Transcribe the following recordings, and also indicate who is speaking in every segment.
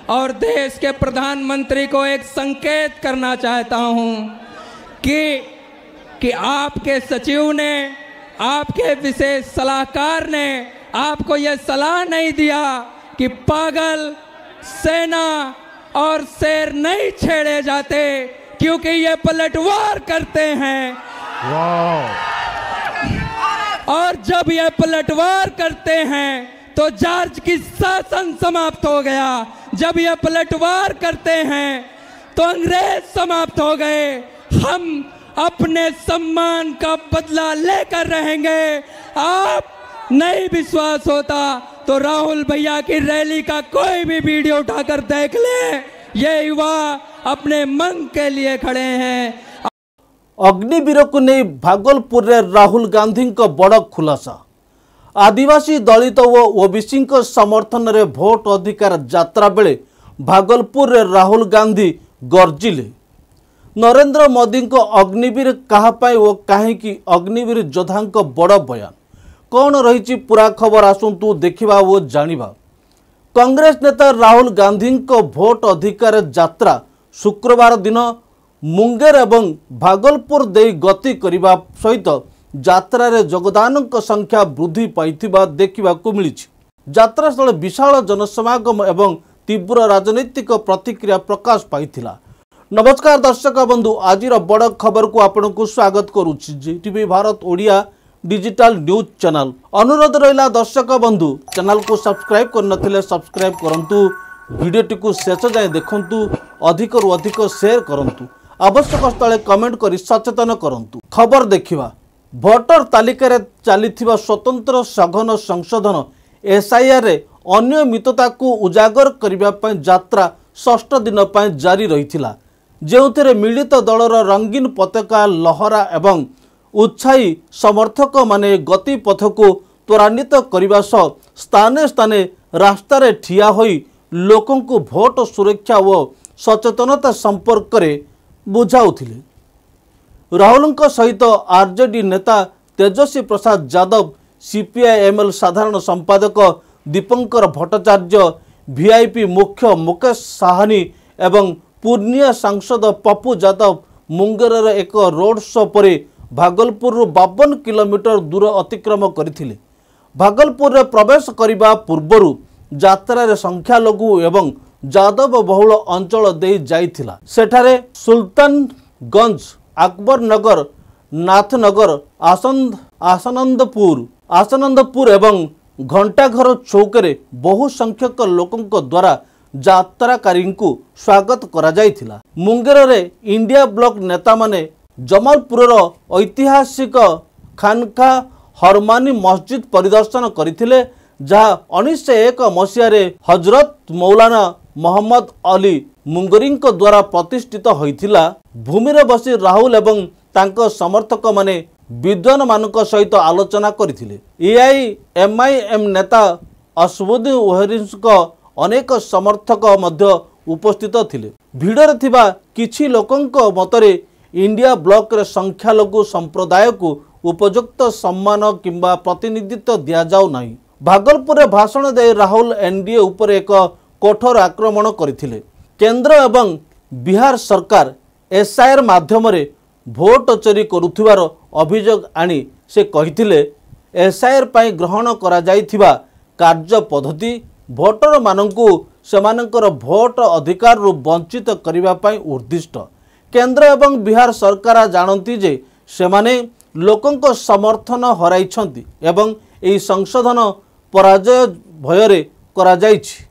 Speaker 1: और देश के प्रधानमंत्री को एक संकेत करना चाहता हूं कि आपके सचिव ने, आपके विशेष सलाहकार ने आपको यह सलाह नहीं दिया कि पागल, सेना और शेर नहीं छेड़े जाते क्योंकि ये पलटवार करते हैं। और जब ये पलटवार करते हैं तो जॉर्ज की शासन समाप्त हो गया। जब ये पलटवार करते हैं तो अंग्रेज समाप्त हो गए। हम अपने सम्मान का बदला लेकर रहेंगे। आप नहीं विश्वास होता तो राहुल भैया की रैली का कोई भी वीडियो उठाकर देख ले। ये युवा अपने मन के लिए खड़े हैं।
Speaker 2: अग्निवीर को नहीं भागलपुर रे राहुल गांधी को बड़ खुलासा। आदिवासी दलित व ओबीसी समर्थन रे भोट अधिकार यात्रा बेले भागलपुर रे राहुल गांधी गर्जिले। नरेंद्र मोदी को अग्निवीर कहापाई और कहीं अग्निवीर योद्धा बड़ बयान कौन रही पूरा खबर आसतु देखा वो जानिबा। कांग्रेस नेता राहुल गांधी को भोट अधिकार यात्रा शुक्रवार दिन मुंगेर एवं भागलपुर दे गति करने सहित यात्रा जोगदान संख्या वृद्धि पाइथिबा देखा मिली। यात्रा स्थल विशाल जनसमागम एवं तीव्र राजनीतिक प्रतिक्रिया प्रकाश पाइथिला। नमस्कार दर्शक बंधु, आज बड़ खबर को आपन को स्वागत करुछि G TV Bharat Odia digital news channel. अनुरोध रहिला दर्शक बंधु, चैनल को सब्सक्राइब करनथिले सब्सक्राइब करंतु, वीडियोटी को शेष जाए देखंतु, अधिक रु अधिक शेयर करंतु, आवश्यक स्थले कमेंट करी सचेतन करंतु। खबर देखिबा। भोटर तालिका चलीथिबा स्वतंत्र सघन संशोधन एसआईआर रे अनियमितता को उजागर करिबा पय यात्रा षष्ठ दिन पय जारी रहिथिला, जेउथिरे मिलित दलर रंगीन पताका लहरा एवं उत्साही समर्थक माने गति पथ को त्वरान्वित करने सह स्थाने स्थाने रास्तार ठिया होई लोकों को भोट सुरक्षा व सचेतनता संपर्क में बुझाउथिले। राहुल सहित आरजेडी नेता तेजस्वी प्रसाद यादव, सीपीआईएमएल साधारण संपादक दीपंकर भट्टाचार्य, वीआईपी मुख्य मुकेश साहनी एवं पूर्णिया सांसद पप्पू यादव मुंगेर एक रोड शो पर भागलपुर 52 किलोमीटर दूर अतिक्रम करथिले। भागलपुर रे प्रवेश करिबा पूर्वरु यात्रा रे संख्यालघु एवं यादव बहुल अंचल दे जाइथिला। सेठारे सुल्तानगंज, अकबर नगर, नाथनगर, आसनंदपुर एवं घंटाघर चौकरे बहु संख्यक लोकों द्वारा यात्राकारी को स्वागत करा जाइथिला। मुंगेर रे इंडिया ब्लॉक नेता माने जमालपुर ऐतिहासिक खानका हरमानी मस्जिद परिदर्शन करथिले, जहाँ 1901 मसीह हजरत मौलाना मोहम्मद अली मुंगरी द्वारा प्रतिष्ठित होइथिला। भूमि रे बसी राहुल एवं तांको समर्थक माने विद्वान मानक सहित आलोचना करथिले। एआईएमआईएम नेता असवुद्दीन ओवैसी अनेक समर्थक मध्य उपस्थित थिले। भिड़रे थिबा किछि लोकंक मतरे इंडिया ब्लॉक रे संख्यालघु संप्रदाय को उपयुक्त सम्मान किंबा प्रतिनिधित्व दिया जाऊ नहीं। भागलपुर भाषण दे राहुल एनडीए उपर एक कठोर आक्रमण करथिले। केंद्र एवं बिहार सरकार एसआईआर माध्यम रे भोट चोरी करुथिबार अभियोग आनी से कहिथिले एसआईआर पई ग्रहण करा जाइथिबा कार्य पद्धति भोटर मानंकु सेमानंकर भोट अधिकार रु वंचित करिबा पई उद्दिष्ट। केंद्र एवं बिहार सरकार जानती जे सेमाने लोकंक समर्थन हराइछंती एवं एही संशोधन पराजय भୟରେ करा जाइछि।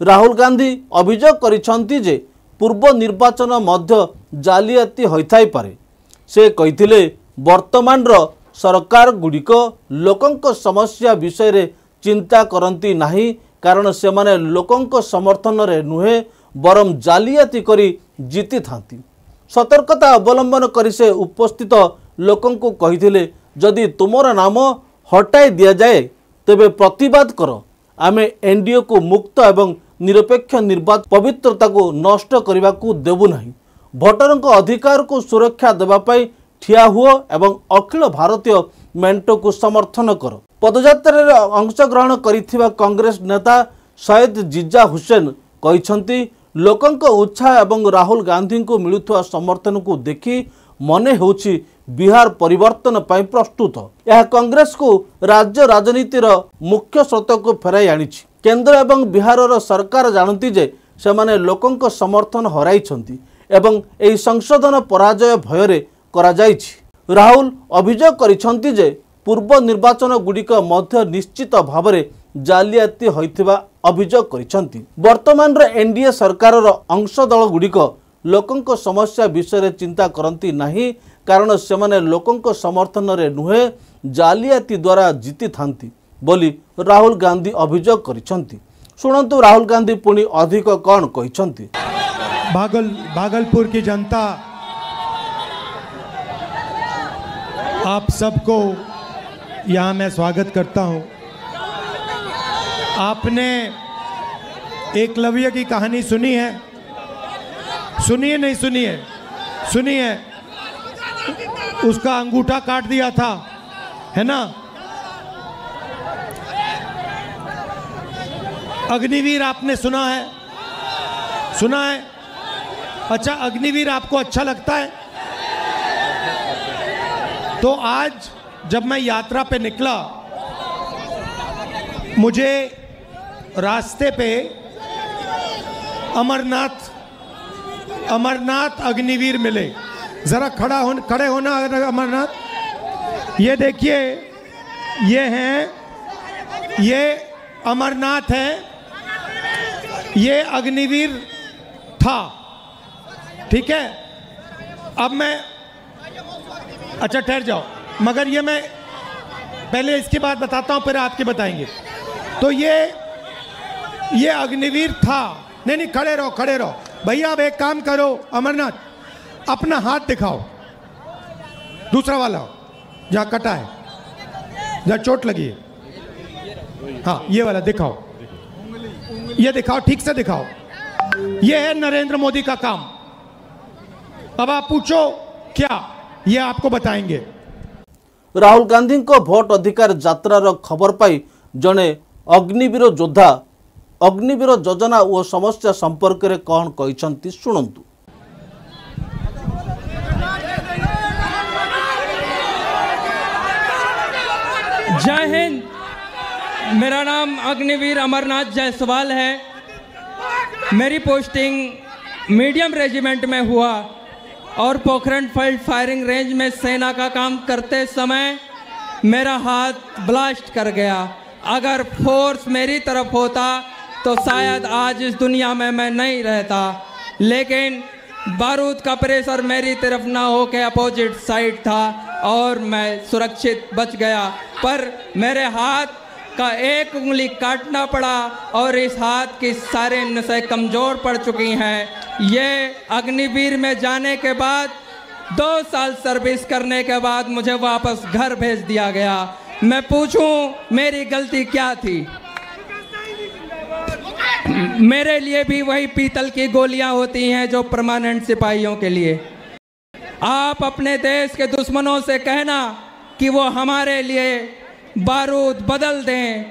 Speaker 2: राहुल गांधी अभियोग करिछंती जे पूर्व निर्वाचन मध्य जालियाती होइथाइ पारे। से कहिथिले वर्तमान सरकार गुड़िक लोकंक समस्या विषय रे चिंता करती नाही, कारण सेमाने लोकंक समर्थन रे नुहे बरम जालियाती करी जीति थांती। सतर्कता अवलंबन करी से उपस्थित लोकं को कहिथिले जदि तुमर नाम हटाई दिया जाए तेबे प्रतिवाद कर। आमे एनडीए को मुक्त एवं निरपेक्ष निर्वाचन पवित्रता को नष्ट करने को देबु नहीं। भोटरों को अधिकार को सुरक्षा देवा पाई ठिया हुआ एवं अखिल भारतीय मेंटो को समर्थन कर। पदयात्रा अंशग्रहण करिथिबा कांग्रेस नेता सैयद जिजा हुसैन कहिसंती लोकंक उत्साह एवं राहुल गांधी को मिलुवा समर्थन को देखि मने होछि बिहार परिवर्तन पाई प्रस्तुत। यह कांग्रेस को राज्य राजनीतिर मुख्य स्रोत को फेराई आनिछि। केंद्र एवं बिहार सरकार जानती जे सेमाने लोकंक समर्थन हराइछंती एवं एही संशोधन पराजय भୟରେ करा जाइछि। राहुल अभियोग करिछंती जे पूर्व निर्वाचन गुड़िक मध्य निश्चित भाव जालियाती होइथिबा अभियोग करिछंती। वर्तमान एनडीए सरकार अंश दल गुड़िक लोकंक समस्या विषय चिंता करती नहीं, कारण सेमाने लोकंक समर्थन रे नुहे जालियाती द्वारा जीति थांती बोली राहुल गांधी अभियोग करिछंती। सुनंतु राहुल गांधी पुणी अधिक कौन कहिछंती।
Speaker 3: भागलपुर की जनता आप सबको यहाँ मैं स्वागत करता हूँ। आपने एकलव्य की कहानी सुनी है? सुनिए नहीं सुनिए? सुनिए। उसका अंगूठा काट दिया था, है ना? अग्निवीर आपने सुना है? सुना है? अच्छा, अग्निवीर आपको अच्छा लगता है? तो आज जब मैं यात्रा पे निकला, मुझे रास्ते पे अमरनाथ अग्निवीर मिले। जरा खड़े होना अमरनाथ। ये देखिए, ये अमरनाथ है, ये अग्निवीर था, ठीक है। अब मैं, अच्छा ठहर जाओ, मगर ये मैं पहले इसकी बात बताता हूँ, फिर आपके बताएंगे। तो ये अग्निवीर था। नहीं, खड़े रहो भैया। अब एक काम करो अमरनाथ, अपना हाथ दिखाओ, दूसरा वाला जहाँ कटा है, जहाँ चोट लगी है। हाँ, ये वाला दिखाओ, ये दिखाओ, ठीक से दिखाओ। ये है नरेंद्र मोदी का काम। अब आप पूछो क्या, ये आपको बताएंगे।
Speaker 2: राहुल गांधी को भोट अधिकार यात्रार खबर पाई जने अग्निवीर योद्धा अग्निवीर योजना और समस्या संपर्क में कौन कहते शुणु।
Speaker 1: जय हिंद। मेरा नाम अग्निवीर अमरनाथ जायसवाल है। मेरी पोस्टिंग मीडियम रेजिमेंट में हुआ और पोखरण फील्ड फायरिंग रेंज में सेना का काम करते समय मेरा हाथ ब्लास्ट कर गया। अगर फोर्स मेरी तरफ होता तो शायद आज इस दुनिया में मैं नहीं रहता, लेकिन बारूद का प्रेशर मेरी तरफ ना हो के अपोजिट साइड था और मैं सुरक्षित बच गया। पर मेरे हाथ का एक उंगली काटना पड़ा और इस हाथ की सारे नसें कमज़ोर पड़ चुकी हैं। ये अग्निवीर में जाने के बाद 2 साल सर्विस करने के बाद मुझे वापस घर भेज दिया गया। मैं पूछूं मेरी गलती क्या थी? मेरे लिए भी वही पीतल की गोलियां होती हैं जो परमानेंट सिपाहियों के लिए। आप अपने देश के दुश्मनों से कहना कि वो हमारे लिए बारूद बदल दें,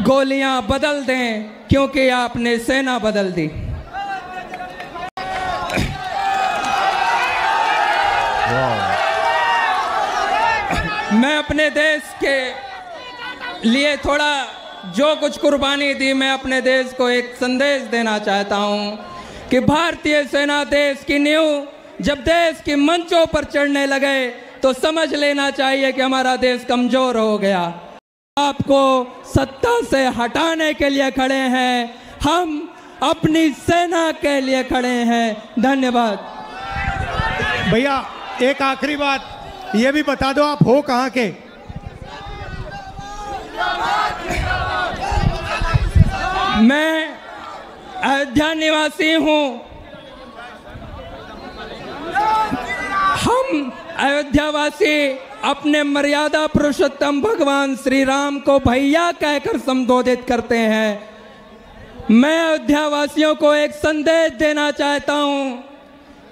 Speaker 1: गोलियां बदल दें, क्योंकि आपने सेना बदल दी। मैं अपने देश के लिए थोड़ा जो कुछ कुर्बानी दी, मैं अपने देश को एक संदेश देना चाहता हूं कि भारतीय सेना देश की नींव जब देश की मंचों पर चढ़ने लगे तो समझ लेना चाहिए कि हमारा देश कमजोर हो गया। आपको सत्ता से हटाने के लिए खड़े हैं, हम अपनी सेना के लिए खड़े हैं। धन्यवाद।
Speaker 3: भैया एक आखिरी बात ये भी बता दो, आप हो कहाँ के?
Speaker 1: मैं अयोध्या निवासी हूँ। हम अयोध्यावासी अपने मर्यादा पुरुषोत्तम भगवान श्री राम को भैया कहकर संबोधित करते हैं। मैं अयोध्यावासियों को एक संदेश देना चाहता हूँ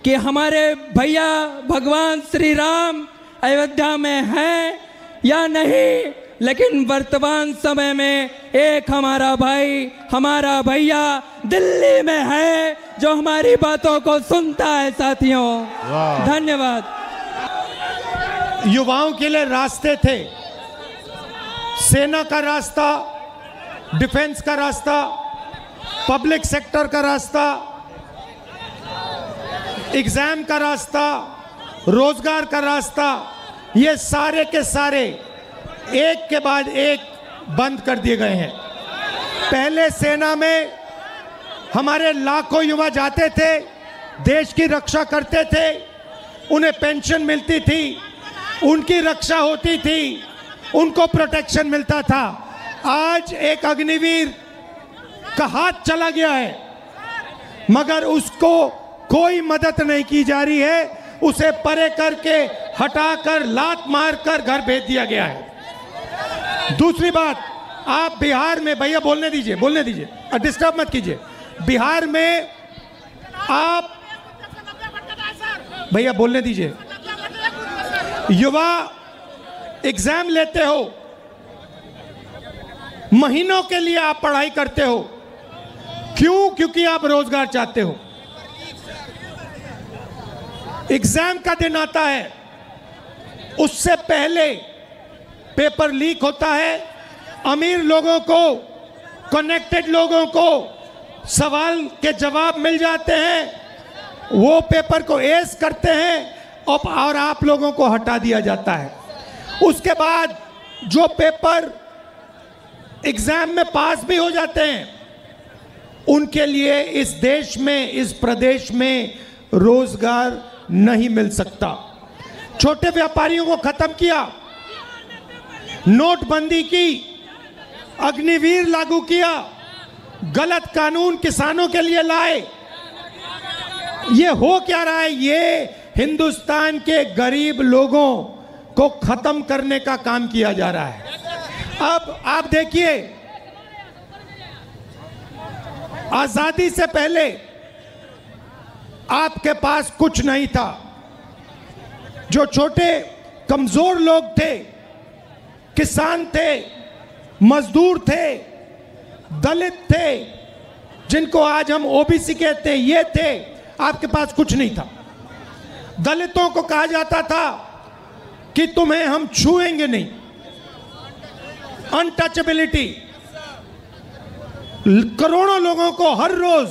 Speaker 1: कि हमारे भैया भगवान श्री राम अयोध्या में हैं या नहीं, लेकिन वर्तमान समय में एक हमारा भाई, हमारा भैया दिल्ली में है जो हमारी बातों को सुनता है। साथियों धन्यवाद।
Speaker 3: युवाओं के लिए रास्ते थे, सेना का रास्ता, डिफेंस का रास्ता, पब्लिक सेक्टर का रास्ता, एग्जाम का रास्ता, रोजगार का रास्ता, ये सारे के सारे एक के बाद एक बंद कर दिए गए हैं। पहले सेना में हमारे लाखों युवा जाते थे, देश की रक्षा करते थे, उन्हें पेंशन मिलती थी, उनकी रक्षा होती थी, उनको प्रोटेक्शन मिलता था। आज एक अग्निवीर का हाथ चला गया है, मगर उसको कोई मदद नहीं की जा रही है, उसे परे करके हटाकर लात मारकर घर भेज दिया गया है। दूसरी बात, आप बिहार में, भैया बोलने दीजिए, बोलने दीजिए, डिस्टर्ब मत कीजिए। बिहार में आप, भैया बोलने दीजिए, युवा एग्जाम लेते हो, महीनों के लिए आप पढ़ाई करते हो, क्यों? क्योंकि आप रोजगार चाहते हो। एग्जाम का दिन आता है, उससे पहले पेपर लीक होता है, अमीर लोगों को, कनेक्टेड लोगों को सवाल के जवाब मिल जाते हैं, वो पेपर को एस करते हैं और आप लोगों को हटा दिया जाता है। उसके बाद जो पेपर एग्जाम में पास भी हो जाते हैं, उनके लिए इस देश में, इस प्रदेश में रोजगार नहीं मिल सकता। छोटे व्यापारियों को खत्म किया, नोटबंदी की, अग्निवीर लागू किया, गलत कानून किसानों के लिए लाए। ये हो क्या रहा है? ये हिंदुस्तान के गरीब लोगों को खत्म करने का काम किया जा रहा है। अब आप देखिए, आजादी से पहले आपके पास कुछ नहीं था। जो छोटे कमजोर लोग थे, किसान थे, मजदूर थे, दलित थे, जिनको आज हम ओबीसी कहते हैं, ये थे, आपके पास कुछ नहीं था। दलितों को कहा जाता था कि तुम्हें हम छुएंगे नहीं, अनटचेबिलिटी। करोड़ों लोगों को हर रोज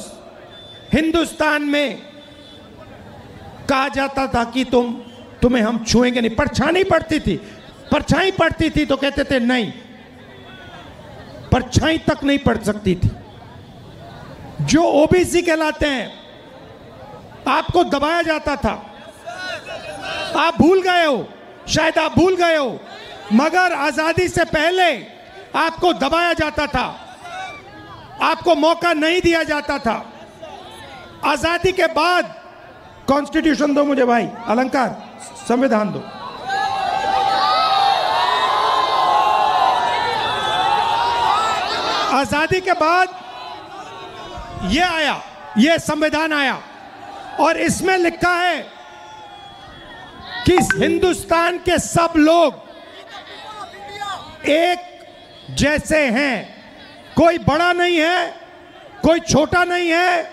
Speaker 3: हिंदुस्तान में कहा जाता था कि तुम्हें हम छुएंगे नहीं। परछाई पड़ती थी, परछाई पड़ती थी तो कहते थे नहीं, परछाई तक नहीं पड़ सकती थी। जो ओबीसी कहलाते हैं, आपको दबाया जाता था। आप भूल गए हो, शायद आप भूल गए हो, मगर आजादी से पहले आपको दबाया जाता था, आपको मौका नहीं दिया जाता था। आजादी के बाद, कॉन्स्टिट्यूशन दो मुझे भाई, अलंकार, संविधान दो। आजादी के बाद ये आया, ये संविधान आया, और इसमें लिखा है कि हिंदुस्तान के सब लोग एक जैसे हैं, कोई बड़ा नहीं है, कोई छोटा नहीं है,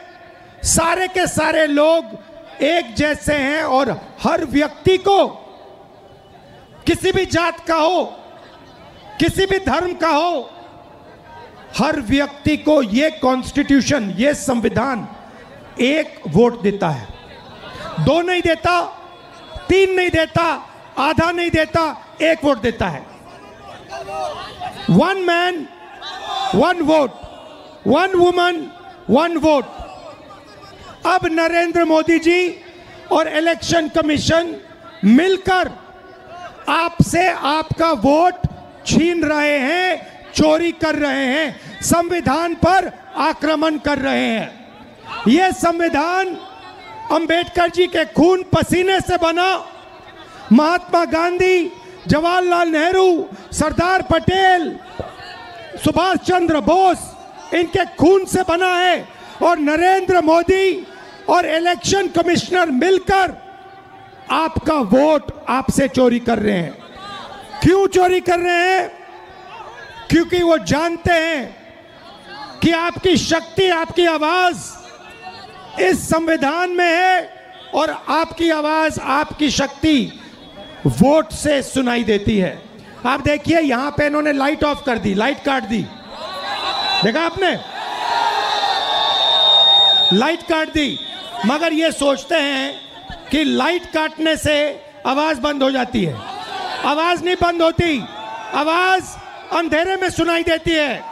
Speaker 3: सारे के सारे लोग एक जैसे हैं। और हर व्यक्ति को, किसी भी जात का हो, किसी भी धर्म का हो, हर व्यक्ति को ये कॉन्स्टिट्यूशन, ये संविधान एक वोट देता है। 2 नहीं देता, 3 नहीं देता, आधा नहीं देता, 1 वोट देता है। 1 मैन 1 वोट, 1 वुमन 1 वोट। अब नरेंद्र मोदी जी और इलेक्शन कमीशन मिलकर आपसे आपका वोट छीन रहे हैं, चोरी कर रहे हैं, संविधान पर आक्रमण कर रहे हैं। यह संविधान अंबेडकर जी के खून पसीने से बना, महात्मा गांधी, जवाहरलाल नेहरू, सरदार पटेल, सुभाष चंद्र बोस, इनके खून से बना है। और नरेंद्र मोदी और इलेक्शन कमिश्नर मिलकर आपका वोट आपसे चोरी कर रहे हैं। क्यों चोरी कर रहे हैं? क्योंकि वो जानते हैं कि आपकी शक्ति, आपकी आवाज इस संविधान में है और आपकी आवाज, आपकी शक्ति वोट से सुनाई देती है। आप देखिए यहां पे इन्होंने लाइट ऑफ कर दी, लाइट काट दी, देखा आपने, लाइट काट दी, मगर ये सोचते हैं कि लाइट काटने से आवाज बंद हो जाती है। आवाज नहीं बंद होती, आवाज अंधेरे में सुनाई देती है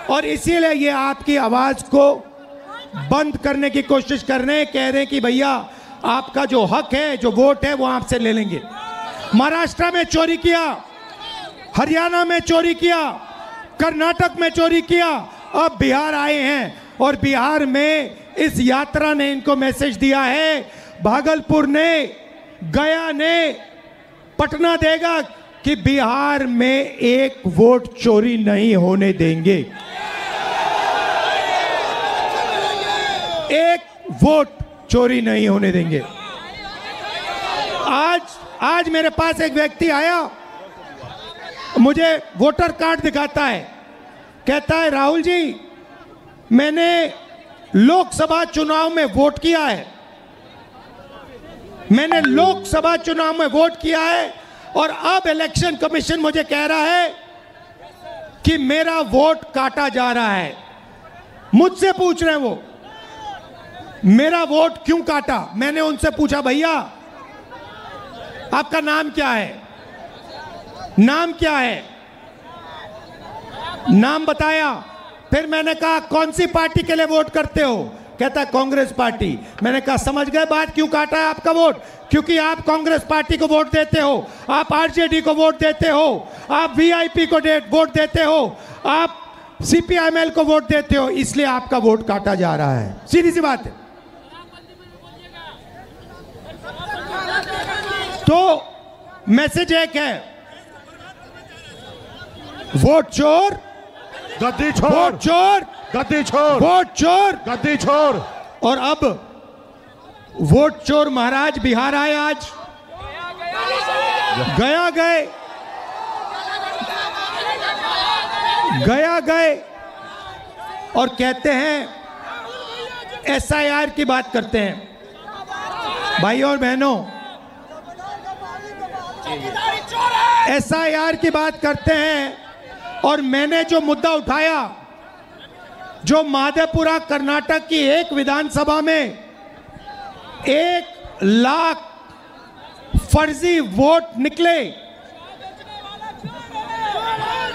Speaker 3: और इसीलिए ये आपकी आवाज को बंद करने की कोशिश कर रहे हैं। कह रहे हैं कि भैया आपका जो हक है, जो वोट है, वो आपसे ले लेंगे। महाराष्ट्र में चोरी किया, हरियाणा में चोरी किया, कर्नाटक में चोरी किया, अब बिहार आए हैं और बिहार में इस यात्रा ने इनको मैसेज दिया है, भागलपुर ने, गया ने, पटना देगा कि बिहार में एक वोट चोरी नहीं होने देंगे, एक वोट चोरी नहीं होने देंगे। आज मेरे पास एक व्यक्ति आया, मुझे वोटर कार्ड दिखाता है, कहता है राहुल जी मैंने लोकसभा चुनाव में वोट किया है, मैंने लोकसभा चुनाव में वोट किया है और अब इलेक्शन कमीशन मुझे कह रहा है कि मेरा वोट काटा जा रहा है। मुझसे पूछ रहे हैं वो मेरा वोट क्यों काटा। मैंने उनसे पूछा भैया आपका नाम क्या है, नाम क्या है, नाम बताया। फिर मैंने कहा कौन सी पार्टी के लिए वोट करते हो, कहता है कांग्रेस पार्टी। मैंने कहा समझ गए बात, क्यों काटा है आपका वोट, क्योंकि आप कांग्रेस पार्टी को वोट देते हो, आप आरजेडी को वोट देते हो, आप वीआईपी को वोट देते हो, आप सीपीआईएमएल को वोट देते हो, इसलिए आपका वोट काटा जा रहा है। सीधी सी बात है। तो मैसेज एक है, वोट चोर
Speaker 4: गद्दी छोड़,
Speaker 3: वोट चोर
Speaker 4: गद्दी छोड़,
Speaker 3: वोट चोर
Speaker 4: गद्दी छोड़।
Speaker 3: और अब वोट चोर महाराज बिहार आए, आज गया गए, गया गए और कहते हैं एसआईआर की बात करते हैं। भाइयों और बहनों, एसआईआर की बात करते हैं और मैंने जो मुद्दा उठाया, जो माधेपुरा कर्नाटक की एक विधानसभा में 1 लाख फर्जी वोट निकले,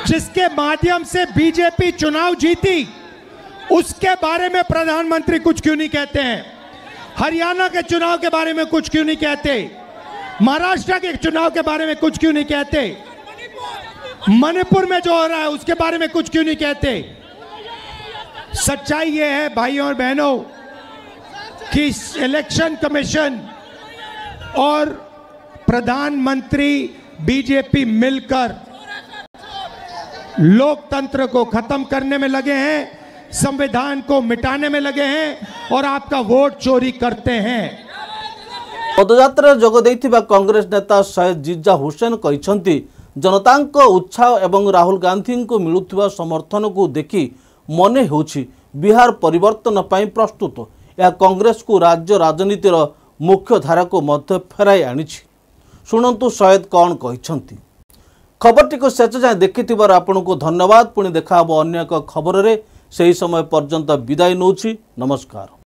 Speaker 3: जिसके माध्यम से बीजेपी चुनाव जीती, उसके बारे में प्रधानमंत्री कुछ क्यों नहीं कहते हैं। हरियाणा के चुनाव के बारे में कुछ क्यों नहीं कहते, महाराष्ट्र के चुनाव के बारे में कुछ क्यों नहीं कहते, मणिपुर में जो हो रहा है उसके बारे में कुछ क्यों नहीं कहते। सच्चाई ये है भाइयों और बहनों कि इलेक्शन कमीशन और प्रधानमंत्री बीजेपी मिलकर लोकतंत्र को खत्म करने में लगे हैं, संविधान को मिटाने में लगे हैं और आपका वोट चोरी करते हैं।
Speaker 2: पदयात्रा जोग देइथिबा कांग्रेस नेता सैयद जिज्जा हुसैन कहते जनता उत्साह एवं राहुल गांधी को मिलुथिबा समर्थन को देखि मने होछि बिहार परिवर्तन पाई प्रस्तुत। यह कांग्रेस को राज्य राजनीतिर मुख्य धारा को मध्य फेराई आनिछि। शुणंतु सैयद कौन कहते। खबरटी को शेष जाए देखिथिबार आपनको धन्यवाद। पुणी देखा अन्य एक खबर रे, सही समय पर्यंत विदाय नौछि। नमस्कार।